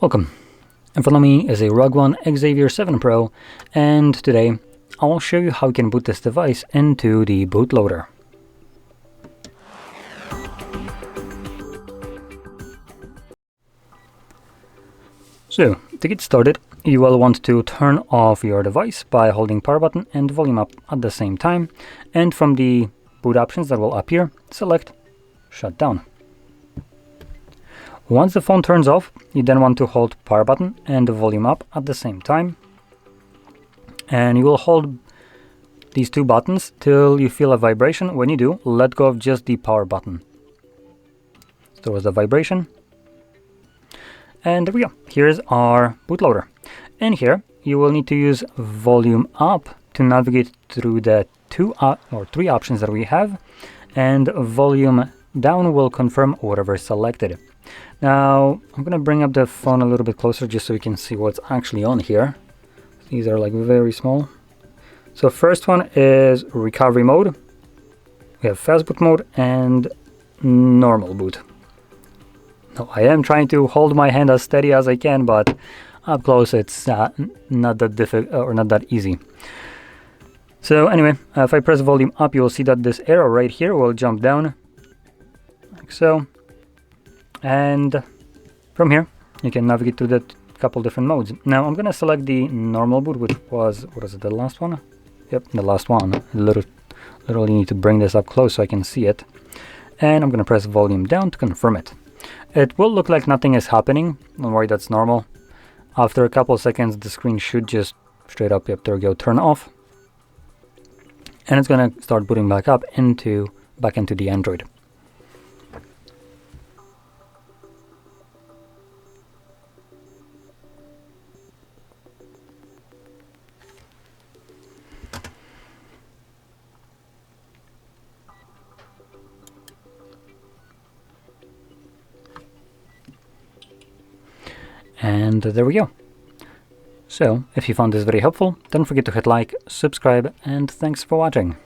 Welcome. In front of me is a RUGONE Xever 7 Pro, and today I'll show you how you can boot this device into the bootloader. So, to get started, you will want to turn off your device by holding power button and volume up at the same time, and from the boot options that will appear, select Shutdown. Once the phone turns off, you then want to hold power button and the volume up at the same time. And you will hold these two buttons till you feel a vibration. When you do, let go of just the power button. So there was a vibration. And there we go. Here's our bootloader. In here, you will need to use volume up to navigate through the three options that we have. And volume down will confirm whatever is selected. Now, I'm going to bring up the phone a little bit closer just so you can see what's actually on here. These are like very small. So first one is recovery mode. We have Fastboot mode and normal boot. Now, I am trying to hold my hand as steady as I can, but up close it's not that difficult or not that easy. So anyway, if I press volume up, you will see that this arrow right here will jump down like so. And from here, you can navigate to the couple different modes. Now, I'm going to select the normal boot, which was, what is it, the last one? Yep, the last one. Literally need to bring this up close so I can see it. And I'm going to press volume down to confirm it. It will look like nothing is happening. Don't worry, that's normal. After a couple of seconds, the screen should just straight up, yep, there we go, turn off. And it's going to start booting back into the Android. And there we go. So, if you found this very helpful, don't forget to hit like, subscribe, and thanks for watching.